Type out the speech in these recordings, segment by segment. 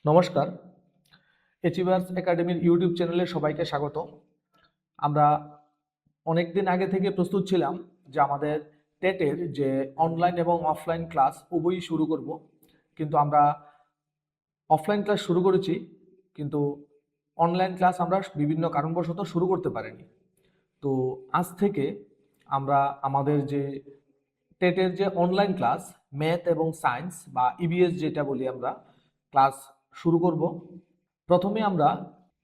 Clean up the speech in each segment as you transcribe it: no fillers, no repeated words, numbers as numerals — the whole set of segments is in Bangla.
নমস্কার, অ্যাচিভার্স একাডেমির ইউটিউব চ্যানেলে সবাইকে স্বাগত। আমরা অনেকদিন আগে থেকে প্রস্তুত ছিলাম যে আমাদের টেটের যে অনলাইন এবং অফলাইন ক্লাস উভয়ই শুরু করব, কিন্তু আমরা অফলাইন ক্লাস শুরু করেছি, কিন্তু অনলাইন ক্লাস আমরা বিভিন্ন কারণবশত শুরু করতে পারিনি। তো আজ থেকে আমরা আমাদের যে টেটের যে অনলাইন ক্লাস ম্যাথ এবং সায়েন্স বা ইবিএস যেটা বলি আমরা ক্লাস শুরু করব। প্রথমে আমরা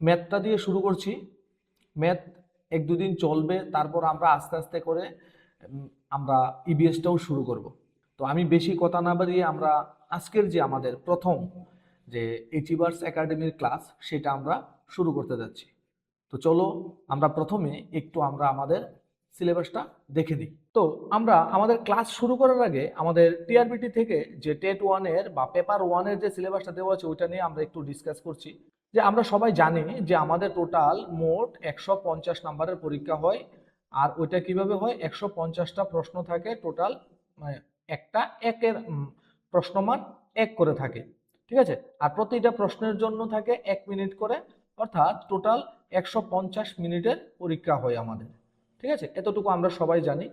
ম্যাথটা দিয়ে শুরু করছি। ম্যাথ এক দুদিন চলবে, তারপর আমরা আস্তে আস্তে করে আমরা ইবিএসটাও শুরু করব। তো আমি বেশি কথা না বাড়িয়ে আমরা আজকের যে আমাদের প্রথম যে অ্যাচিভার্স একাডেমির ক্লাস সেটা আমরা শুরু করতে যাচ্ছি। তো চলো আমরা প্রথমে একটু আমরা আমাদের সিলেবাসটা দেখে নিই। তো আমরা আমাদের ক্লাস শুরু করার আগে আমাদের টিআরবিটি থেকে যে টেট ওয়ানের বা পেপার ওয়ানের যে সিলেবাসটা দেওয়া আছে ওইটা নিয়ে আমরা একটু ডিসকাস করছি। যে আমরা সবাই জানি যে আমাদের টোটাল মোট 150 নাম্বারের পরীক্ষা হয়। আর ওইটা কিভাবে হয়, 150টা প্রশ্ন থাকে টোটাল, মানে একটা একের প্রশ্নমান 1 করে থাকে, ঠিক আছে। আর প্রতিটা প্রশ্নের জন্য থাকে 1 মিনিট করে, অর্থাৎ টোটাল 150 মিনিটের পরীক্ষা হয় আমাদের, ঠিক আছে। এতটুকু আমরা সবাই জানি।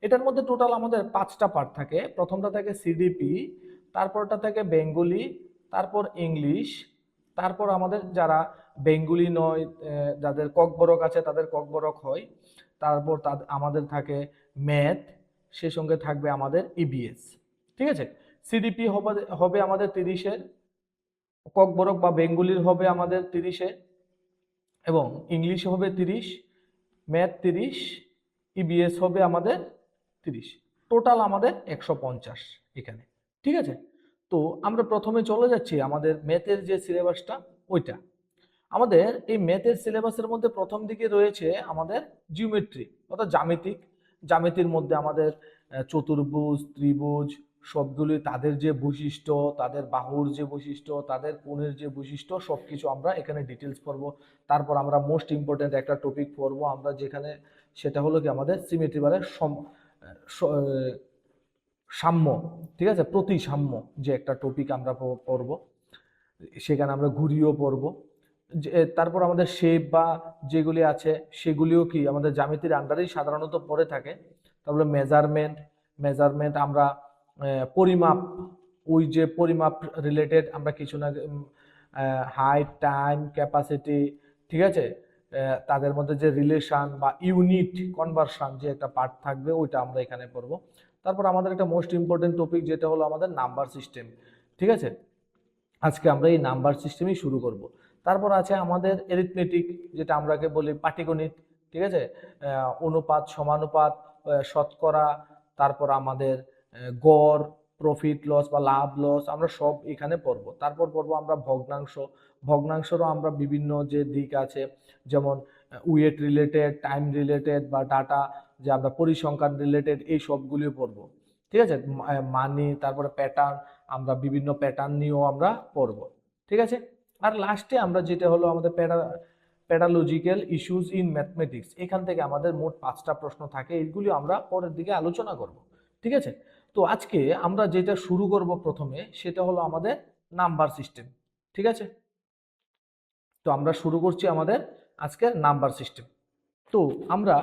এটার মধ্যে টোটাল আমাদের 5টা পার্ট থাকে। প্রথমটা থাকে সিডিপি, তারপরটা থাকে বেঙ্গলি, তারপর ইংলিশ, তারপর আমাদের যারা বেঙ্গলি নয়, যাদের ককবরক আছে তাদের ককবরক হয়, তারপর আমাদের থাকে ম্যাথ, সে সঙ্গে থাকবে আমাদের ইবিএস, ঠিক আছে। সিডিপি হবে আমাদের 30-এর, ককবরক বা বেঙ্গলির হবে আমাদের 30-এ, এবং ইংলিশ হবে 30, ম্যাথ 30, ইবিএস হবে আমাদের 30, টোটাল আমাদের 150 এখানে, ঠিক আছে। তো আমরা প্রথমে চলে যাচ্ছি আমাদের ম্যাথের যে সিলেবাসটা ওইটা। আমাদের এই ম্যাথের সিলেবাসের মধ্যে প্রথম দিকে রয়েছে আমাদের জিওমেট্রি, অর্থাৎ জ্যামিতির মধ্যে আমাদের চতুর্ভুজ, ত্রিভুজ সবগুলি, তাদের যে বৈশিষ্ট্য, তাদের বাহুর যে বৈশিষ্ট্য, তাদের কোণের যে বৈশিষ্ট্য, সবকিছু আমরা এখানে ডিটেলস পড়বো। তারপর আমরা মোস্ট ইম্পর্টেন্ট একটা টপিক পড়বো আমরা, যেখানে সেটা হলো কি আমাদের সিমেট্রি বারের সাম্য, ঠিক আছে, প্রতিসাম্য যে একটা টপিক আমরা পড়বো। সেখানে আমরা ঘুরিয়েও পড়বো। তারপর আমাদের শেপ বা যেগুলি আছে সেগুলিও কি আমাদের জ্যামিতির আন্ডারেই সাধারণত পড়ে থাকে। তারপরে মেজারমেন্ট আমরা পরিমাপ, ওই যে পরিমাপ রিলেটেড আমরা কিছু না, হাইট, টাইম, ক্যাপাসিটি, ঠিক আছে, তাদের মধ্যে যে রিলেশন বা ইউনিট কনভার্সন যে একটা পার্ট থাকবে ওইটা আমরা এখানে পড়বো। তারপর আমাদের একটা মোস্ট ইম্পর্টেন্ট টপিক যেটা হলো আমাদের নাম্বার সিস্টেম, ঠিক আছে। আজকে আমরা এই নাম্বার সিস্টেমই শুরু করব। তারপর আছে আমাদের এরিথমেটিক, যেটা আমরাকে বলি পাটিগণিত, ঠিক আছে, অনুপাত, সমানুপাত, শতকরা, তারপর আমাদের গড়, প্রফিট লস বা লাভ লস আমরা সব এখানে পড়বো। তারপর পড়বো আমরা ভগ্নাংশেরও আমরা বিভিন্ন যে দিক আছে, যেমন ওয়েট রিলেটেড, টাইম রিলেটেড বা ডাটা যে আমরা পরিসংখ্যান রিলেটেড, এই সবগুলিও পড়বো, ঠিক আছে। মানি, তারপরে প্যাটার্ন, আমরা বিভিন্ন প্যাটার্ন নিয়েও আমরা পড়ব, ঠিক আছে। আর লাস্টে আমরা যেটা হলো আমাদের প্যাডালজিক্যাল ইস্যুস ইন ম্যাথমেটিক্স, এখান থেকে আমাদের মোট 5টা প্রশ্ন থাকে, এইগুলি আমরা পরের দিকে আলোচনা করব, ঠিক আছে। তো আজকে আমরা যেটা শুরু করব প্রথমে সেটা হলো আমাদের নাম্বার সিস্টেম, ঠিক আছে। তো আমরা শুরু করছি আমাদের আজকের নাম্বার সিস্টেম। তো আমরা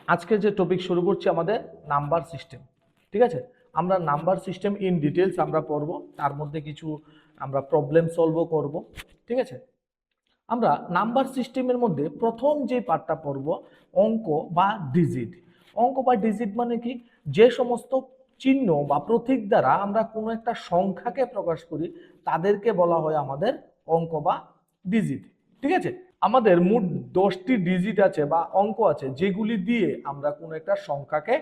আজকের যে টপিক শুরু করছি আমাদের নাম্বার সিস্টেম, ঠিক আছে। আমরা নাম্বার সিস্টেম ইন ডিটেলস আমরা পড়ব, তার মধ্যে কিছু আমরা প্রবলেম সলভও করব, ঠিক আছে। আমরা নাম্বার সিস্টেমের মধ্যে প্রথম যে পার্টটা পড়ব অঙ্ক বা ডিজিট। অঙ্ক বা ডিজিট মানে কি, যে সমস্ত চিহ্ন বা প্রতীক দ্বারা আমরা কোনো একটা সংখ্যাকে প্রকাশ করি তাদেরকে বলা হয় আমাদের অঙ্ক বা ডিজিট, ঠিক আছে। আমাদের মোট 10টি ডিজিট আছে বা অঙ্ক আছে যেগুলি দিয়ে আমরা কোনো একটা সংখ্যাকে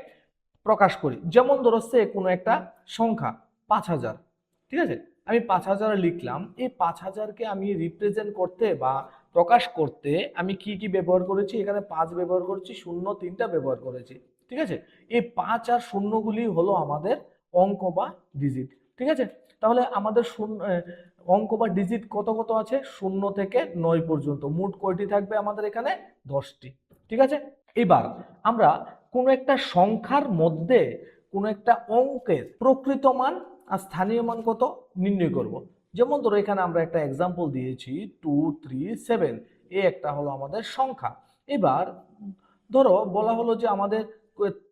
প্রকাশ করি। যেমন ধরো সে কোনো একটা সংখ্যা 5000, ঠিক আছে, আমি 5000 লিখলাম। এই 5000কে আমি রিপ্রেজেন্ট করতে বা প্রকাশ করতে আমি কি কি ব্যবহার করেছি, এখানে 5 ব্যবহার করেছি, 0 3টা ব্যবহার করেছি, ঠিক আছে। এই 5 আর 0 গুলি হলো আমাদের অঙ্ক বা ডিজিট, ঠিক আছে। তাহলে আমাদের অঙ্ক বা ডিজিট কত কত আছে, 0 থেকে 9 পর্যন্ত, মোট কয়টি থাকবে আমাদের এখানে, 10টি, ঠিক আছে। এবার আমরা কোনো একটা সংখ্যার মধ্যে কোনো একটা অঙ্কের প্রকৃত মান আর স্থানীয় মান কত নির্ণয় করব। যেমন ধরো এখানে আমরা একটা এক্সাম্পল দিয়েছি 2 3 7, এই একটা হলো আমাদের সংখ্যা। এবার ধরো বলা হলো যে আমাদের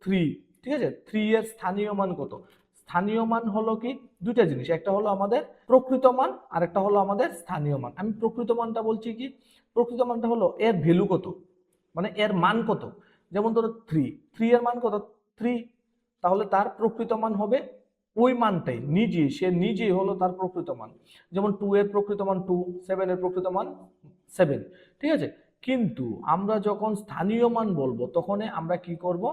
3, ঠিক আছে, 3 এর স্থানীয় মান কত? স্থানীয় মান হলো কি দুইটা জিনিস, একটা হলো আমাদের প্রকৃত মান আর একটা হলো আমাদের স্থানীয় মান। আমি প্রকৃত মানটা বলছি কি, প্রকৃত মানটা হলো এর ভ্যালু কত, মানে এর মান কত। যেমন ধরো 3 এর মান কত? 3, তাহলে তার প্রকৃত মান হবে ওই মানটাই, সে নিজেই হলো তার প্রকৃত মান। যেমন 2 এর প্রকৃত মান 2, 7 এর প্রকৃত মান 7, ঠিক আছে। কিন্তু আমরা যখন স্থানীয় মান বলবো তখন আমরা কি করব,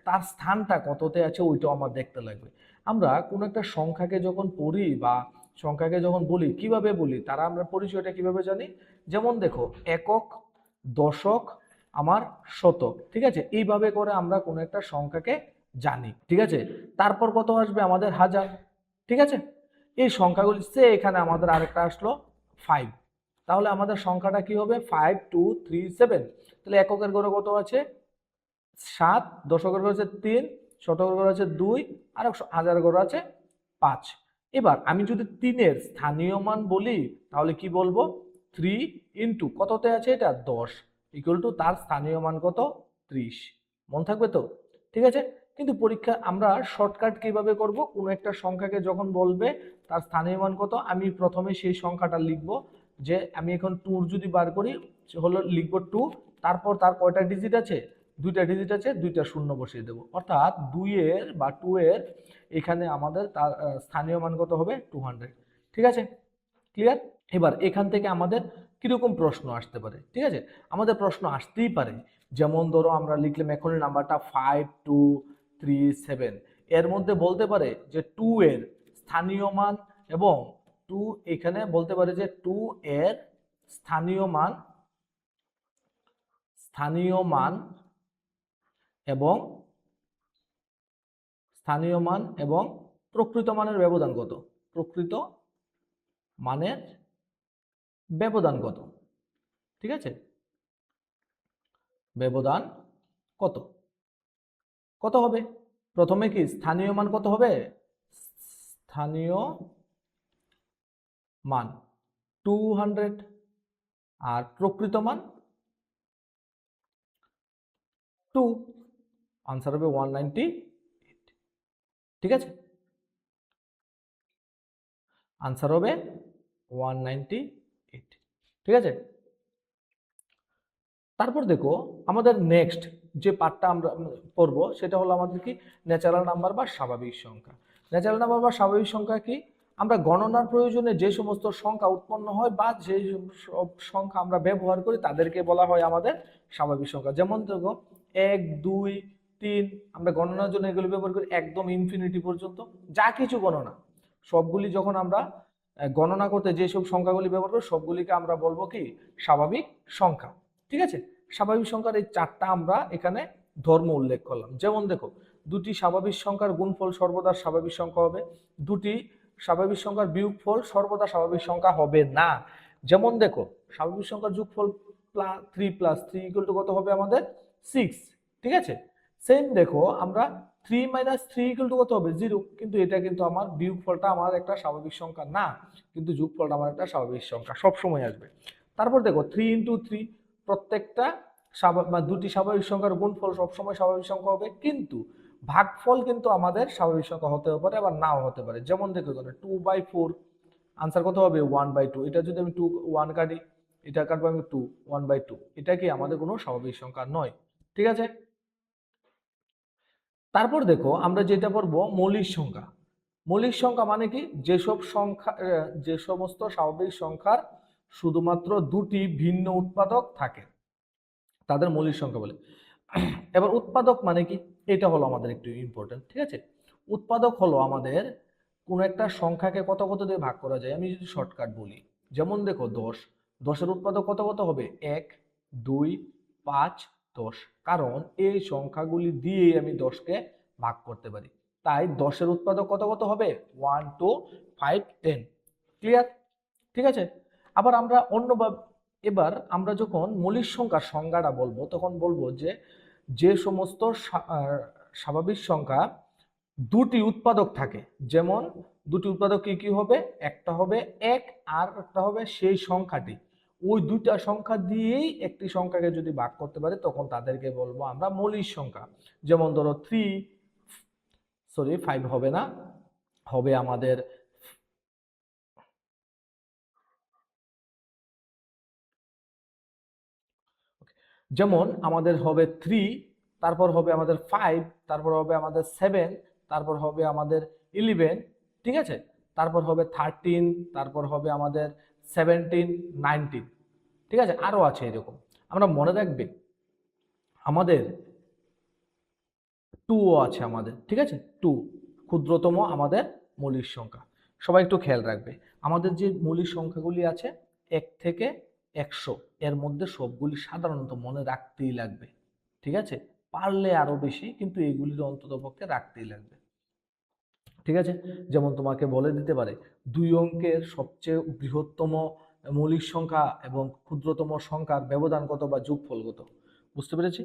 তার স্থানটা কততে আছে ওইটাও আমার দেখতে লাগবে। আমরা কোনো একটা সংখ্যাকে যখন পড়ি বা সংখ্যাকে যখন বলি, কিভাবে বলি তারা আমরা পরিচয়টা কিভাবে জানি? যেমন দেখো একক, দশক, আমার শতক, ঠিক আছে, এইভাবে করে আমরা কোনো একটা সংখ্যাকে জানি, ঠিক আছে। তারপর কত আসবে? আমাদের হাজার, ঠিক আছে। এই সংখ্যাগুলি সে এখানে আমাদের আরেকটা আসলো 5, তাহলে আমাদের সংখ্যাটা কি হবে? 5 2 3 7। তাহলে এককের ঘরে কত আছে? 7, দশকের ঘরে আছে 3, শতকের ঘরে আছে 2, আর হাজারের ঘরে আছে 5। এবার আমি যদি 3 এর স্থানীয় মান বলি তাহলে কি বলবো? 3 ইন্টু কততে আছে এটা? 10, ইকুয়াল টু তার স্থানীয় মান কত? 30। মন থাকবে তো? ঠিক আছে। কিন্তু পরীক্ষা আমরা শর্টকাট কিভাবে করব? কোনো একটা সংখ্যাকে যখন বলবে তার স্থানীয় মান কত, আমি প্রথমে সেই সংখ্যাটা লিখব। যে আমি এখন 2 যদি বার করি হলো লিখব 2, তারপর তার কয়টা ডিজিট আছে? দুইটা ডিজিট আছে, দুইটা শূন্য বসিয়ে দেবো। অর্থাৎ 2 এর বা 2 এর এখানে আমাদের তার স্থানীয় মান কত হবে? 200, ঠিক আছে, ক্লিয়ার। এবার এখান থেকে আমাদের কিরকম প্রশ্ন আসতে পারে? ঠিক আছে, আমাদের প্রশ্ন আসতেই পারে, যেমন ধরো আমরা লিখলাম এখনই নাম্বারটা 5 2 3 7, এর মধ্যে বলতে পারে যে 2 এর স্থানীয় মান, এবং 2 এখানে বলতে পারে যে 2 এর স্থানীয় মান, স্থানীয় মান এবং স্থানীয় মান এবং প্রকৃত মানের ব্যবধান কত? প্রকৃত মানের ব্যবধান কত? ঠিক আছে, ব্যবধান কত? কত হবে? প্রথমে কি স্থানীয় মান কত হবে? স্থানীয় মান 200, আর প্রকৃত মান 2, আনসার হবে 198, ঠিক আছে, আনসার হবে 198, ঠিক আছে। তারপর দেখো আমাদের নেক্সট যে পার্টটা আমরা পড়ব সেটা হলো আমাদের কি ন্যাচারাল নাম্বার বা স্বাভাবিক সংখ্যা। ন্যাচারাল নাম্বার বা স্বাভাবিক সংখ্যা কি? আমরা গণনার প্রয়োজনে যে সমস্ত সংখ্যা উৎপন্ন হয় বা যে সব সংখ্যা আমরা ব্যবহার করি তাদেরকে বলা হয় আমাদের স্বাভাবিক সংখ্যা। যেমন দেখো 1 2 3, আমরা গণনার জন্য এগুলো ব্যবহার করি একদম ইনফিনিটি পর্যন্ত, যা কিছু গণনা সবগুলি যখন আমরা গণনা করতে যেসব সংখ্যাগুলি ব্যবহার করি সবগুলিকে আমরা বলবো কি স্বাভাবিক সংখ্যা, ঠিক আছে। স্বাভাবিক সংখ্যার এই চারটা আমরা এখানে ধর্ম উল্লেখ করলাম। যেমন দেখো দুটি স্বাভাবিক সংখ্যার গুণফল সর্বদা স্বাভাবিক সংখ্যা হবে, দুটি স্বাভাবিক সংখ্যার বিয়োগফল সর্বদা স্বাভাবিক সংখ্যা হবে না। যেমন দেখো স্বাভাবিক সংখ্যার যোগফল 3 + 3 = কত হবে? আমাদের 6, ঠিক আছে। সেম দেখো আমরা 3 - 3 = কত হবে? 0, কিন্তু এটা কিন্তু আমার বিয়োগফলটা আমার একটা স্বাভাবিক সংখ্যা না, কিন্তু যোগফলটা আমার একটা স্বাভাবিক সংখ্যা সব সময় আসবে। তারপর দেখো 3 × 3, প্রত্যেকটা দুটি স্বাভাবিক সংখ্যার গুণফল সবসময় স্বাভাবিক সংখ্যা হবে, কিন্তু ভাগফল কিন্তু আমাদের স্বাভাবিক সংখ্যা হতে পারে আবার নাও হতে পারে। যেমন দেখো এখানে 2/4, আনসার কত হবে? 1/2। এটা যদি আমি 2 1 কাটি, এটা কাটবো আমি 2, 1/2, এটা কি আমাদের কোনো স্বাভাবিক সংখ্যা নয়, ঠিক আছে। তারপর দেখো আমরা যেটা পড়বো মৌলিক সংখ্যা। মৌলিক সংখ্যা মানে কি? যেসব সংখ্যা যে সমস্ত স্বাভাবিক সংখ্যার শুধুমাত্র দুটি ভিন্ন উৎপাদক থাকে তাদের মৌলিক সংখ্যা বলে। এবার উৎপাদক মানে কি? এটা হলো আমাদের একটু ইম্পর্টেন্ট, ঠিক আছে। উৎপাদক হলো আমাদের কোন একটা সংখ্যাকে কত কত দিয়ে ভাগ করা যায়। আমি যদি শর্টকাট বলি, যেমন দেখো 10, 10-এর উৎপাদক কত কত হবে? 1 2 5 10, কারণ এই সংখ্যাগুলি দিয়েই আমি 10কে ভাগ করতে পারি। তাই 10-এর উৎপাদক কত কত হবে? 1 2 5 10, ক্লিয়ার, ঠিক আছে। আবার আমরা অন্যভাবে, এবার আমরা যখন মৌলিক সংখ্যার সংজ্ঞাটা বলবো তখন বলবো যে যে সমস্ত স্বাভাবিক সংখ্যা দুটি উৎপাদক থাকে, যেমন দুটি উৎপাদক কি কি হবে, একটা হবে এক আর একটা হবে সেই সংখ্যাটি। ওই দুইটা সংখ্যা দিয়েই একটি সংখ্যাকে যদি ভাগ করতে পারি তখন তাদেরকে বলবো আমরা মৌলিক সংখ্যা। যেমন ধরো 5 হবে না, হবে আমাদের যেমন আমাদের হবে 3, তারপর হবে আমাদের 5, তারপর হবে আমাদের 7, তারপর হবে আমাদের 11, ঠিক আছে, তারপর হবে 13, তারপর হবে আমাদের 17, 19, ঠিক আছে, আরো আছে এরকম। আমরা মনে রাখবে আমাদের 2 আছে আমাদের, ঠিক আছে, 2 ক্ষুদ্রতম আমাদের মৌলিক সংখ্যা। সবাই একটু খেয়াল রাখবে আমাদের যে মৌলিক সংখ্যাগুলি আছে 1 থেকে 100 এর মধ্যে সবগুলি সাধারণত মনে রাখতেই লাগবে, ঠিক আছে, পারলে আরো বেশি কিন্তু এগুলির অন্ততপক্ষে রাখতেই লাগবে, ঠিক আছে। যেমন তোমাকে বলে দিতে পারে 2 অঙ্কের সবচেয়ে বৃহত্তম মৌলিক সংখ্যা এবং ক্ষুদ্রতম সংখ্যার ব্যবধান কত বা যোগফল কত, বুঝতে পেরেছি,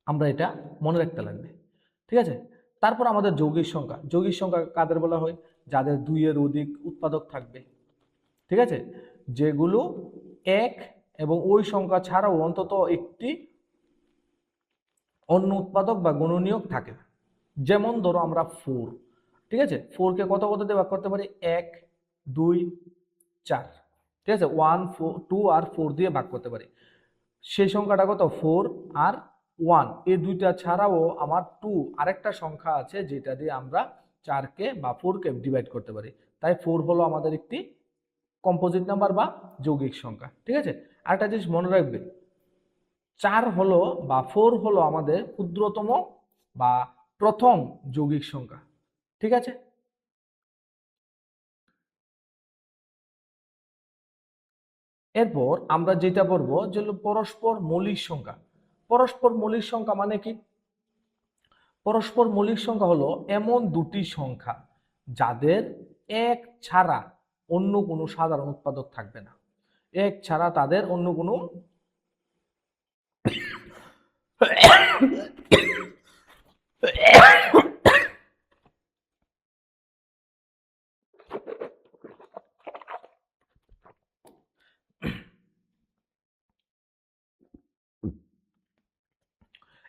আমরা এটা মনে রাখতে লাগবে, ঠিক আছে। তারপর আমাদের যৌগিক সংখ্যা, যৌগিক সংখ্যা কাদের বলা হয়, যাদের 2 এর অধিক উৎপাদক থাকবে, ঠিক আছে, যেগুলো এক এবং ওই সংখ্যা ছাড়াও অন্তত একটি অন্য উৎপাদক বা গুণনীয়ক থাকে। যেমন ধরো আমরা 4, ঠিক আছে, 4 কে কত কত দিয়ে ভাগ করতে পারি, 1 2 4, ঠিক আছে, 1 4 2 আর 4 দিয়ে ভাগ করতে পারি। সেই সংখ্যাটা কত, 4 আর 1, এই দুইটা ছাড়াও আমার 2 আরেকটা সংখ্যা আছে যেটা দিয়ে আমরা 4 কে বা 4 কে ডিভাইড করতে পারি। তাই 4 হলো আমাদের একটি কম্পোজিট নাম্বার বা যৌগিক সংখ্যা, ঠিক আছে। আরেকটা জিনিস মনে রাখবে 4 হলো বা 4 হলো আমাদের ক্ষুদ্রতম বা প্রথম যৌগিক সংখ্যা, ঠিক আছে। এরপর আমরা যেটা পড়বো যে হলো পরস্পর মৌলিক সংখ্যা। পরস্পর মৌলিক সংখ্যা মানে কি, পরস্পর মৌলিক সংখ্যা হলো এমন দুটি সংখ্যা যাদের এক ছাড়া অন্য কোনো সাধারণ উৎপাদক থাকবে না, এক ছাড়া তাদের অন্য কোনো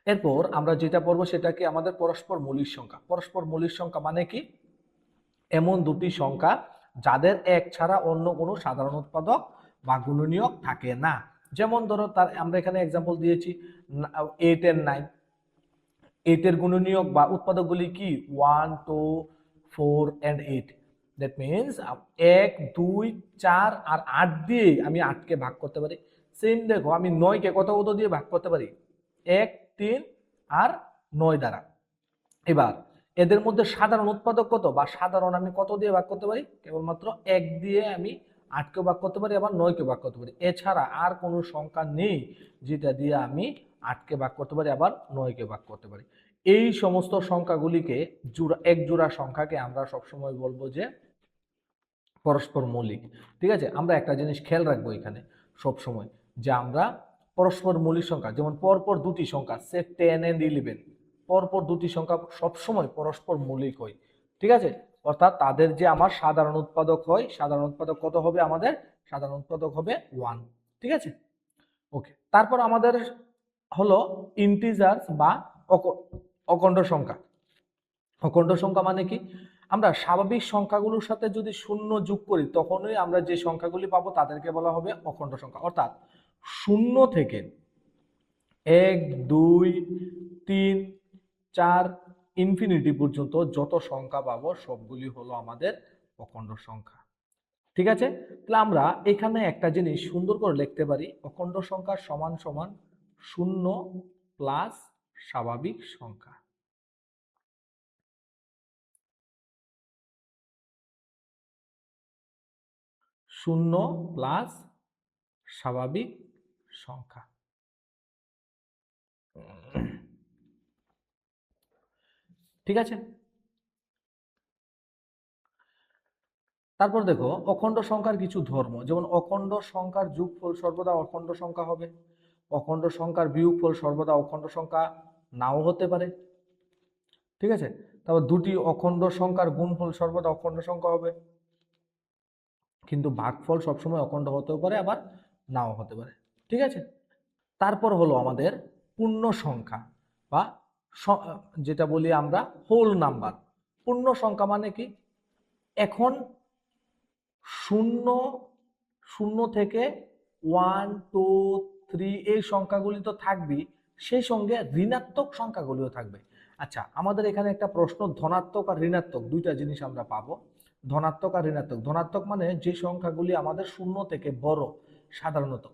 এরপর আমরা যেটা পড়বো সেটা কি আমাদের পরস্পর মৌলিক সংখ্যা। পরস্পর মৌলিক সংখ্যা মানে কি, এমন দুটি সংখ্যা যাদের এক ছাড়া অন্য কোনো সাধারণ উৎপাদক বা গুণনীয়ক থাকে না। যেমন ধরো তার আমরা এখানে এক্সাম্পল দিয়েছি 8 এর 9, 8 এর গুণনীয়ক বা উৎপাদকগুলি কি 1 2 4 and 8, দ্যাট মিনস 1 2 4 আর 8 দিয়ে আমি 8 কে ভাগ করতে পারি। সেম দেখো আমি 9 কে কত কত দিয়ে ভাগ করতে পারি, 1 3 আর 9 দ্বারা। এবার এদের মধ্যে সাধারণ উৎপাদক কত বা সাধারণ আমি কত দিয়ে ভাগ করতে পারি, কেবলমাত্র 1 দিয়ে আমি 8 কে ভাগ করতে পারি, আবার 9 কে ভাগ করতে পারি, এছাড়া আর কোনো সংখ্যা নেই যেটা দিয়ে আমি 8 কে ভাগ করতে পারি আবার 9 কে ভাগ করতে পারি। এই সমস্ত সংখ্যাগুলিকে এক জোড়া সংখ্যাকে আমরা সবসময় বলবো যে পরস্পর মৌলিক, ঠিক আছে। আমরা একটা জিনিস খেয়াল রাখবো এখানে সব সময় যে আমরা পরস্পর মৌলিক সংখ্যা যেমন পরপর দুটি সংখ্যা সে 10 and 11, পরপর দুটি সংখ্যা সবসময় পরস্পর মৌলিক হয়, ঠিক আছে। অর্থাৎ তাদের যে আমার সাধারণ উৎপাদক হয়, সাধারণ উৎপাদক কত হবে, আমাদের সাধারণ উৎপাদক হবে 1, ঠিক আছে, ওকে। তারপর আমাদের হলো ইন্টিজার্স বা অখণ্ড সংখ্যা। অখণ্ড সংখ্যা মানে কি, আমরা স্বাভাবিক সংখ্যাগুলোর সাথে যদি শূন্য যোগ করি তখনই আমরা যে সংখ্যাগুলি পাবো তাদেরকে বলা হবে অখণ্ড সংখ্যা। অর্থাৎ শূন্য থেকে 1 2 3 4 ইনফিনিটি পর্যন্ত যত সংখ্যা পাবো সবগুলি হলো আমাদের অখণ্ড সংখ্যা, ঠিক আছে। তাহলে আমরা এখানে একটা জিনিস সুন্দর করে লিখতে পারি, অখণ্ড সংখ্যা সমান সমান শূন্য প্লাস স্বাভাবিক সংখ্যা। শূন্য প্লাস স্বাভাবিক সংখ্যা, ঠিক আছে। তারপর দেখো অখণ্ড সংখ্যার কিছু ধর্ম, যেমন অখণ্ড সংখ্যার যোগফল সর্বদা অখণ্ড সংখ্যা হবে, অখণ্ড সংখ্যার বিয়োগফল সর্বদা অখণ্ড সংখ্যা নাও হতে পারে, ঠিক আছে। তারপর দুটি অখণ্ড সংখ্যার গুণফল সর্বদা অখণ্ড সংখ্যা হবে, কিন্তু ভাগফল সবসময় অখণ্ড হতেও পারে আবার নাও হতে পারে। ঠিক আছে, তারপর হলো আমাদের পূর্ণ সংখ্যা বা যেটা বলি আমরা হোল নাম্বার। পূর্ণ সংখ্যা মানে কি, এখন শূন্য শূন্য থেকে 1 2 3 এই সংখ্যাগুলি তো থাকবেই, সেই সঙ্গে ঋণাত্মক সংখ্যাগুলিও থাকবে। আচ্ছা, আমাদের এখানে একটা প্রশ্ন, ধনাত্মক আর ঋণাত্মক দুইটা জিনিস আমরা পাবো। ধনাত্মক আর ঋণাত্মক, ধনাত্মক মানে যে সংখ্যাগুলি আমাদের শূন্য থেকে বড় সাধারণত,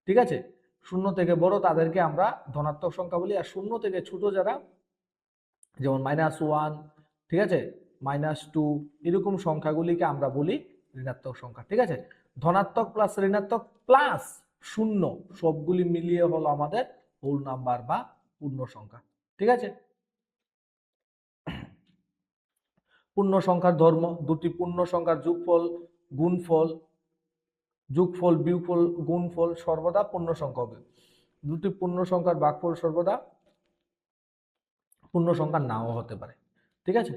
ঠিক আছে, শূন্য থেকে বড় তাদেরকে আমরা ধনাত্মক সংখ্যা বলি, আর শূন্য থেকে ছোট যারা, যেমন -1, ঠিক আছে, -2, এরকম সংখ্যাগুলিকে আমরা বলি ঋণাত্মক সংখ্যা। ঠিক আছে, ধনাত্মক প্লাস ঋণাত্মক প্লাস শূন্য সবগুলি মিলিয়ে হলো আমাদের হোল নাম্বার বা পূর্ণ সংখ্যা। ঠিক আছে, পূর্ণ সংখ্যার ধর্ম, দুটি পূর্ণ সংখ্যার যোগফল গুণফল, যোগফল বিয়োগফল গুণফল সর্বদা পূর্ণ সংখ্যা হবে। দুটি পূর্ণ সংখ্যার ভাগফল সর্বদা পূর্ণ সংখ্যা নাও হতে পারে। ঠিক আছে,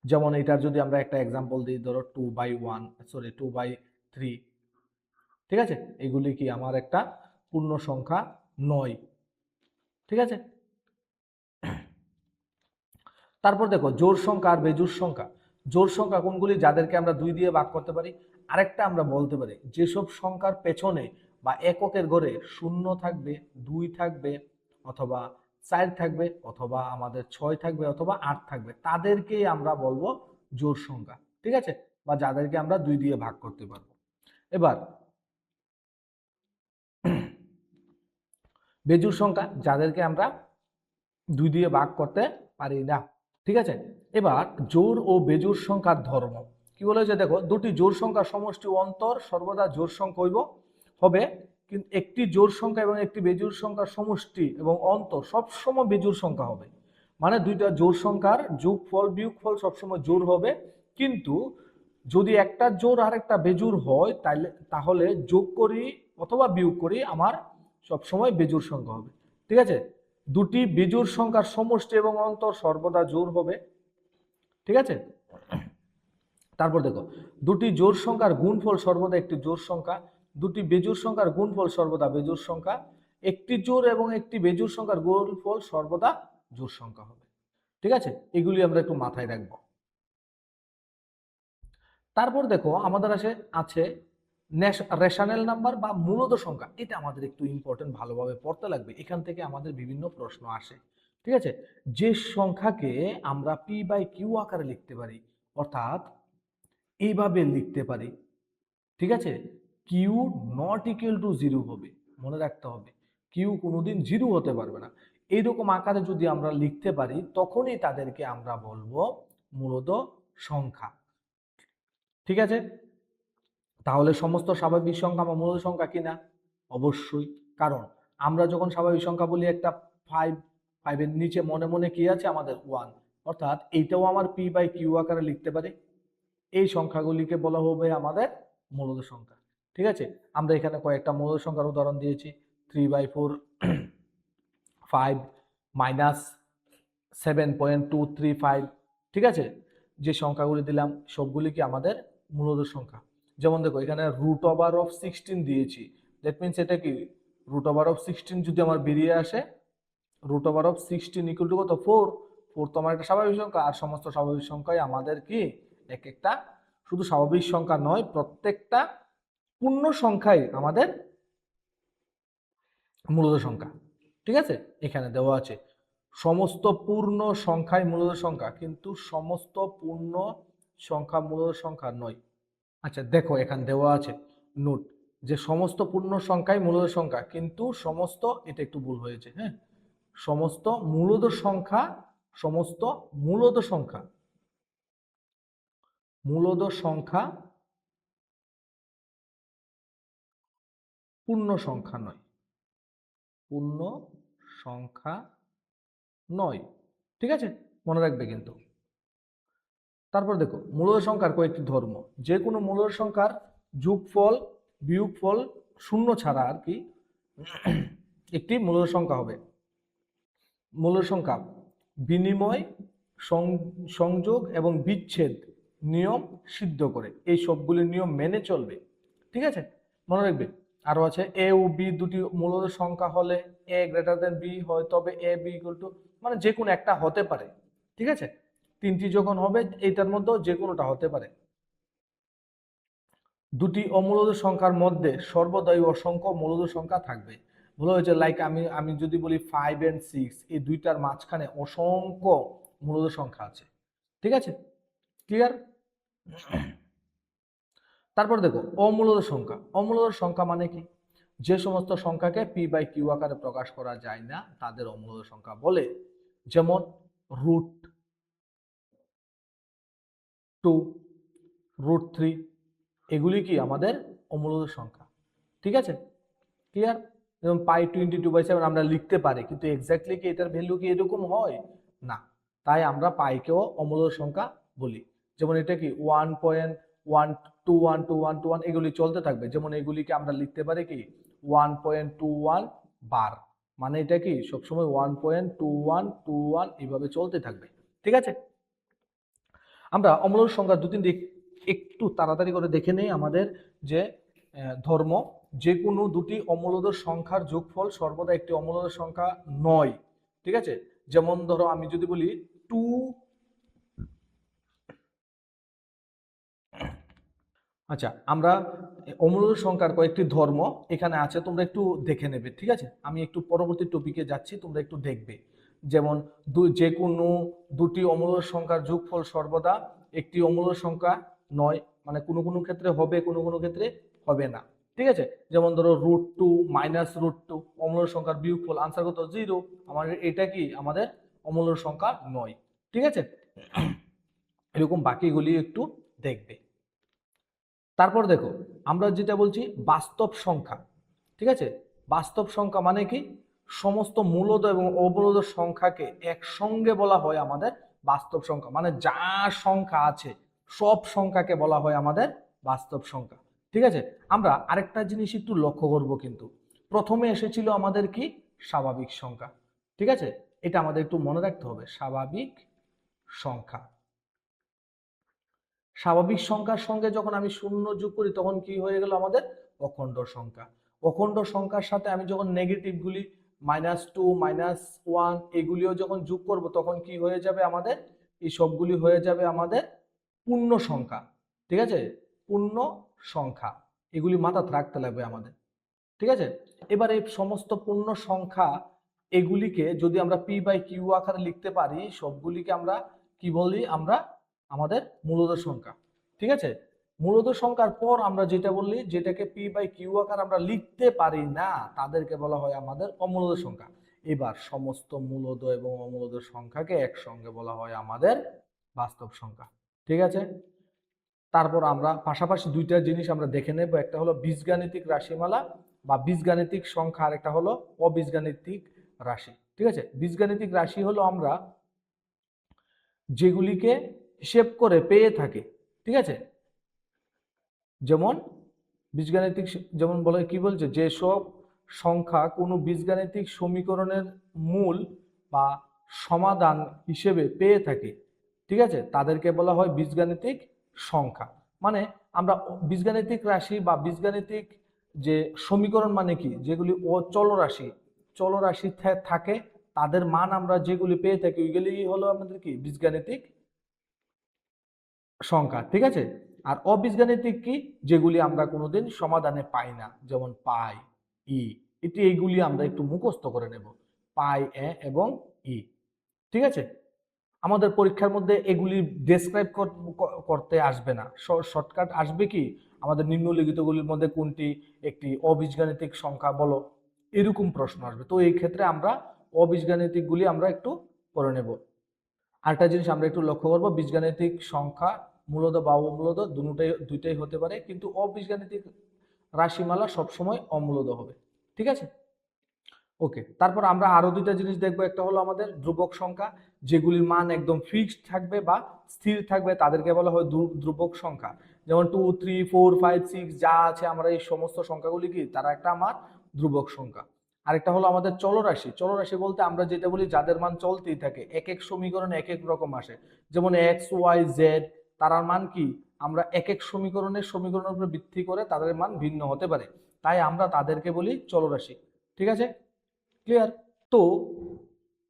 যেমন এটার যদি আমরা একটা এক্সাম্পল দিই, ধরো 2/3, ঠিক আছে, এগুলি কি আমার একটা পূর্ণ সংখ্যা নয়। ঠিক আছে, তারপর দেখো জোড় সংখ্যা আর বেজোড় সংখ্যা। জোড় সংখ্যা কোনগুলি, যাদেরকে আমরা 2 দিয়ে ভাগ করতে পারি। আরেকটা আমরা বলতে পারি যেসব সংখ্যার পেছনে বা এককের ঘরে 0 থাকবে, 2 থাকবে, অথবা 4 থাকবে, অথবা আমাদের 6 থাকবে, অথবা 8 থাকবে, তাদেরকেই আমরা বলবো জোড় সংখ্যা। ঠিক আছে, বা যাদেরকে আমরা 2 দিয়ে ভাগ করতে পারবো। এবার বেজোড় সংখ্যা, যাদেরকে আমরা 2 দিয়ে ভাগ করতে পারি না। ঠিক আছে, এবার জোড় ও বেজোড় সংখ্যার ধর্ম কি বলেছে দেখো, দুটি জোড় সংখ্যার সমষ্টি অন্তর সর্বদা জোড় সংখ্যা হবে, কিন্তু একটি জোড় সংখ্যা এবং একটি বেজোড় সংখ্যার সমষ্টি এবং অন্তর সবসময় বেজোড় সংখ্যা হবে। মানে দুইটা জোড় সংখ্যার যোগফল বিয়োগফল সবসময় জোড় হবে, কিন্তু যদি একটা জোড় আর একটা বেজোড় হয় তাহলে যোগ করি অথবা বিয়োগ করি আমার সবসময় বেজোড় সংখ্যা হবে। ঠিক আছে, দুটি বেজোড় সংখ্যার সমষ্টি এবং অন্তর সর্বদা জোড় হবে। ঠিক আছে, তারপর দেখো দুটি জোড় সংখ্যার গুণফল সর্বদা একটি জোড় সংখ্যা, দুটি বেজোড় সংখ্যার গুণফল সর্বদা বেজোড় সংখ্যা, একটি জোড় এবং একটি বেজোড় সংখ্যার গুণফল সর্বদা জোড় সংখ্যা হবে। ঠিক আছে, এগুলি আমরা একটু মাথায় রাখবো। তারপর দেখো আমাদের আছে রেশনাল নাম্বার বা মূলদ সংখ্যা। এটা আমাদের একটু ইম্পর্টেন্ট, ভালোভাবে পড়তে লাগবে, এখান থেকে আমাদের বিভিন্ন প্রশ্ন আসে। ঠিক আছে, যে সংখ্যাকে আমরা p/q আকারে লিখতে পারি, অর্থাৎ এইভাবে লিখতে পারি। ঠিক আছে, কিউ নট ইকুয়াল টু 0 হবে, মনে রাখতে হবে কিউ কোনোদিন 0 হতে পারবে না। এইরকম আকারে যদি আমরা লিখতে পারি তখনই তাদেরকে আমরা বলবো মূলদ সংখ্যা। ঠিক আছে, তাহলে সমস্ত স্বাভাবিক সংখ্যা আমার মূলদ সংখ্যা কিনা? অবশ্যই, কারণ আমরা যখন স্বাভাবিক সংখ্যা বলি একটা 5 এর নিচে মনে মনে কি আছে আমাদের 1, অর্থাৎ এইটাও আমার p/q আকারে লিখতে পারি। এই সংখ্যাগুলিকে বলা হবে আমাদের মূলদ সংখ্যা। ঠিক আছে, আমরা এখানে কয়েকটা মূলদ সংখ্যার উদাহরণ দিয়েছি, 3/4, 5 -7.235। ঠিক আছে, যে সংখ্যাগুলি দিলাম সবগুলি কি আমাদের মূলদ সংখ্যা। যেমন দেখো এখানে √16 দিয়েছি, দ্যাট মিনস এটা কি √16 যদি আমার বেরিয়ে আসে, √16 ইকুয়াল টু কত? 4। 4 তো আমার একটা স্বাভাবিক সংখ্যা, আর সমস্ত স্বাভাবিক সংখ্যাই আমাদের কি এক একটা, শুধু স্বাভাবিক সংখ্যা নয়, প্রত্যেকটা পূর্ণ সংখ্যাই আমাদের মূলদ সংখ্যা। ঠিক আছে, এখানে দেওয়া আছে সমস্ত পূর্ণ সংখ্যাই মূলদ সংখ্যা, কিন্তু সমস্ত পূর্ণ সংখ্যা মূলদ সংখ্যা নয়। আচ্ছা দেখো এখানে দেওয়া আছে নোট, যে সমস্ত পূর্ণ সংখ্যাই মূলদ সংখ্যা, কিন্তু সমস্ত, এটা একটু ভুল হয়েছে, হ্যাঁ, সমস্ত মূলদ সংখ্যা, সমস্ত মূলদ সংখ্যা, মূলদ সংখ্যা পূর্ণ সংখ্যা নয়, পূর্ণ সংখ্যা নয়। ঠিক আছে, মনে রাখবে কিন্তু। তারপর দেখো মূলদ সংখ্যার কয়েকটি ধর্ম, যে কোনো মূলদ সংখ্যার যোগফল বিয়োগফল শূন্য ছাড়া আর কি একটি মূলদ সংখ্যা হবে। মূলদ সংখ্যা বিনিময় সংযোগ এবং বিচ্ছেদ নিয়ম সিদ্ধ করে, এই সবগুলি নিয়ম মেনে চলবে। ঠিক আছে, মনে রাখবে। আরো আছে এ ও বি দুটি মূলদ সংখ্যা হলে এ গ্রেটার দেন বি হয়, তবে এ বি ইকুয়াল টু, মানে যে কোনো একটা হতে পারে। ঠিক আছে, তিনটি যখন হবে এইটার মধ্যেও যে কোনোটা হতে পারে। দুটি অমূলদ সংখ্যার মধ্যে সর্বদাই অসংখ্য মূলদ সংখ্যা থাকবে। বলা হয়েছে লাইক আমি আমি যদি বলি 5 and 6, এই দুইটার মাঝখানে অসংখ্য মূলদ সংখ্যা আছে। ঠিক আছে, ক্লিয়ার? তারপর দেখো অমূলদ সংখ্যা। অমূলদ সংখ্যা মানে কি? যে সমস্ত সংখ্যাকে পি বাই কিউ আকারে প্রকাশ করা যায় না তাদের অমূলদ সংখ্যা বলে। যেমন √2, √3, এগুলি কি আমাদের অমূলদ সংখ্যা। ঠিক আছে, ক্লিয়ার? যেমন π22/7 আমরা লিখতে পারি, কিন্তু এক্স্যাক্টলি কি এটার ভ্যালু কি এরকম হয় না, তাই আমরা পাইকেও অমূলদ সংখ্যা বলি। যেমন এটা কি 1.1212121 এগুলি চলতে থাকবে। যেমন এগুলিকে আমরা লিখতে পারি কি 1.21 বার, মানে এটা কি সবসময় 1.2121 এইভাবে চলতে থাকবে। ঠিক আছে, আমরা অমূলদ সংখ্যা দু তিনটি একটু তাড়াতাড়ি করে দেখে নেই। আমাদের যে ধর্ম, যে কোনো দুটি অমূলদ সংখ্যার যোগফল সর্বদা একটি অমূলদ সংখ্যা নয়। ঠিক আছে, যেমন ধরো আমি যদি বলি 2, আচ্ছা আমরা অমূলদ সংখ্যার কয়েকটি ধর্ম এখানে আছে, তোমরা একটু দেখে নেবে। ঠিক আছে, আমি একটু পরবর্তী টপিকে যাচ্ছি, তোমরা একটু দেখবে। যেমন যে কোনো দুটি অমূলদ সংখ্যার যোগফল সর্বদা একটি অমূলদ সংখ্যা নয়, মানে কোনো কোনো ক্ষেত্রে হবে, কোনো কোনো ক্ষেত্রে হবে না। ঠিক আছে, যেমন ধরো √2 -√2 অমূলদ সংখ্যার বিয়োগফল, আনসার কত? 0। আমাদের এটা কি আমাদের অমূলদ সংখ্যা নয়। ঠিক আছে, এরকম বাকিগুলি একটু দেখবে। তারপর দেখো আমরা যেটা বলছি বাস্তব সংখ্যা। ঠিক আছে, বাস্তব সংখ্যা মানে কি? সমস্ত মূলদ এবং অমূলদ সংখ্যাকে একসঙ্গে বলা হয় আমাদের বাস্তব সংখ্যা, মানে যা সংখ্যা আছে সব সংখ্যাকে বলা হয় আমাদের বাস্তব সংখ্যা। ঠিক আছে, আমরা আরেকটা জিনিস একটু লক্ষ্য করব, কিন্তু প্রথমে এসেছিল আমাদের কি স্বাভাবিক সংখ্যা। ঠিক আছে, এটা আমাদের একটু মনে রাখতে হবে, স্বাভাবিক সংখ্যা। স্বাভাবিক সংখ্যার সঙ্গে যখন আমি শূন্য যোগ করি তখন কি হয়ে গেল আমাদের অখণ্ড সংখ্যা। অখণ্ড সংখ্যার সাথে আমি যখন নেগেটিভগুলি -2 -1 এগুলিও যখন যোগ করব তখন কি হয়ে যাবে আমাদের? এই সবগুলি হয়ে যাবে আমাদের পূর্ণ সংখ্যা। ঠিক আছে, পূর্ণ সংখ্যা, এগুলি মাথায় রাখতে লাগবে আমাদের। ঠিক আছে, এবার এই সমস্ত পূর্ণ সংখ্যা এগুলিকে যদি আমরা পি বাই কিউ আকারে লিখতে পারি, সবগুলিকে আমরা কি বলি? আমরা আমাদের মূলদ সংখ্যা। ঠিক আছে, মূলদ সংখ্যার পর আমরা যেটা বললি, যেটাকে পি বাই কিউ আকার আমরা লিখতে পারি না তাদেরকে বলা হয় আমাদের অমূলদ সংখ্যা। এবার সমস্ত মূলদ এবং অমূলদ সংখ্যাকে একসঙ্গে বলা হয় আমাদের বাস্তব সংখ্যা। ঠিক আছে, তারপর আমরা পাশাপাশি দুইটা জিনিস আমরা দেখে নেব, একটা হলো বীজগাণিতিক রাশিমালা বা বীজগাণিতিক সংখ্যা, আর একটা হলো অবীজগাণিতিক রাশি। ঠিক আছে, বীজগাণিতিক রাশি হলো আমরা যেগুলিকে হিসেব করে পেয়ে থাকি। ঠিক আছে, যেমন বীজগাণিতিক, যেমন বলে কি বলছে, যেসব সংখ্যা কোনো বীজগাণিতিক সমীকরণের মূল বা সমাধান হিসেবে পেয়ে থাকি, ঠিক আছে, তাদেরকে বলা হয় বীজগাণিতিক সংখ্যা। মানে আমরা বীজগাণিতিক রাশি বা বীজগাণিতিক যে সমীকরণ মানে কি, যেগুলি চলরাশি চলরাশি থাকে তাদের মান আমরা যেগুলি পেয়ে থাকি ওইগুলি হলো আমাদের কি বীজগাণিতিক সংখ্যা। ঠিক আছে, আর অবীজগাণিতিক কি? যেগুলি আমরা কোনোদিন সমাধানে পাই না, যেমন পাই, ই, এটি এইগুলি আমরা একটু মুখস্থ করে নেব, পাই, এ এবং ই। ঠিক আছে, আমাদের পরীক্ষার মধ্যে এগুলি ডেসক্রাইব করতে আসবে না, শর্টকাট আসবে কি আমাদের নিম্নলিখিতগুলির মধ্যে কোনটি একটি অবীজগাণিতিক সংখ্যা বলো, এরকম প্রশ্ন আসবে। তো এই ক্ষেত্রে আমরা অবীজগাণিতিকগুলি আমরা একটু করে নেব। আরেকটা জিনিস আমরা একটু লক্ষ্য করবো, বীজগাণিতিক সংখ্যা মূলদ বা অমূলদ দুইটাই হতে পারে, কিন্তু অবীজগাণিতিক রাশিমালা সবসময় অমূলদ হবে। ঠিক আছে, ওকে। তারপর আমরা আরো দুইটা জিনিস দেখবো, একটা হলো আমাদের ধ্রুবক সংখ্যা, যেগুলির মান একদম ফিক্সড থাকবে বা স্থির থাকবে তাদেরকে বলা হয় ধ্রুবক সংখ্যা। যেমন 2, 3, 4, 5, 6 যা আছে, আমরা এই সমস্ত সংখ্যাগুলি কি তারা একটা আমার ধ্রুবক সংখ্যা। আরেকটা হলো আমাদের চলরাশি। চলরাশি বলতে আমরা যেটা বলি যাদের মান চলতেই থাকে, এক এক সমীকরণে এক এক রকম আসে। যেমন এক্স ওয়াই জেড, তারার মান কি আমরা এক এক সমীকরণের উপর ভিত্তি করে তাদের মান ভিন্ন হতে পারে, তাই আমরা তাদেরকে বলি চলরাশি। ঠিক আছে, ক্লিয়ার? তো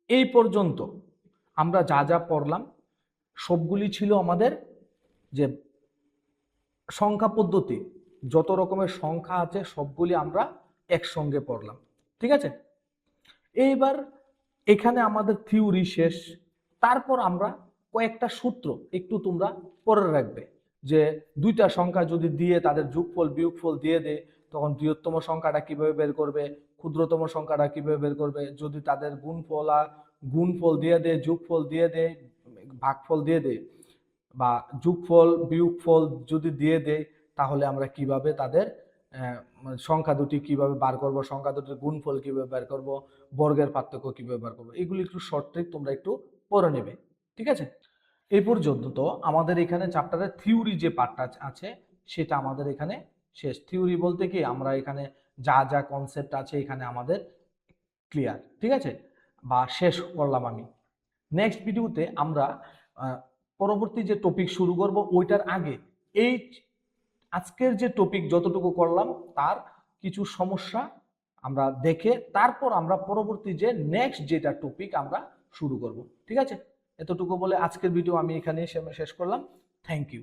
এই পর্যন্ত আমরা যা যা পড়লাম সবগুলি ছিল আমাদের যে সংখ্যা পদ্ধতি, যত রকমের সংখ্যা আছে সবগুলি আমরা একসঙ্গে পড়লাম। ঠিক আছে, এইবার এখানে আমাদের থিওরি শেষ। তারপর আমরা কয়েকটা সূত্র একটু তোমরা পড়ে রাখবে, যে দুইটা সংখ্যা যদি দিয়ে তাদের যোগফল বিয়োগফল দিয়ে দেয় তখন বৃহত্তম সংখ্যাটা কিভাবে বের করবে, ক্ষুদ্রতম সংখ্যাটা কিভাবে বের করবে, যদি তাদের গুণফল দিয়ে দেয়, যোগফল দিয়ে দেয়, ভাগফল দিয়ে দেয়, বা যোগফল বিয়োগফল যদি দিয়ে দেয়, তাহলে আমরা কিভাবে তাদের সংখ্যা দুটি কিভাবে বার করব, সংখ্যা দুটির গুণফল কিভাবে বের করব, বর্গের পার্থক্য কিভাবে বার করব, এগুলি একটু শর্ট ট্রিক তোমরা একটু পড়ে নেবে। ঠিক আছে, এই পর্যন্ত তো আমাদের এখানে চ্যাপ্টারের থিওরি যে পার্টটা আছে সেটা আমাদের এখানে শেষ। থিওরি বলতে কি আমরা এখানে যা যা কনসেপ্ট আছে এখানে আমাদের ক্লিয়ার। ঠিক আছে, বা শেষ করলাম আমি। নেক্সট ভিডিওতে আমরা পরবর্তী যে টপিক শুরু করব, ওইটার আগে এই আজকের যে টপিক যতটুকু করলাম তার কিছু সমস্যা আমরা দেখে তারপর আমরা পরবর্তী যে নেক্সট যেটা টপিক আমরা শুরু করব। ঠিক আছে, এতটুকু বলে আজকের ভিডিও আমি এখানে শেষ করলাম। Thank you.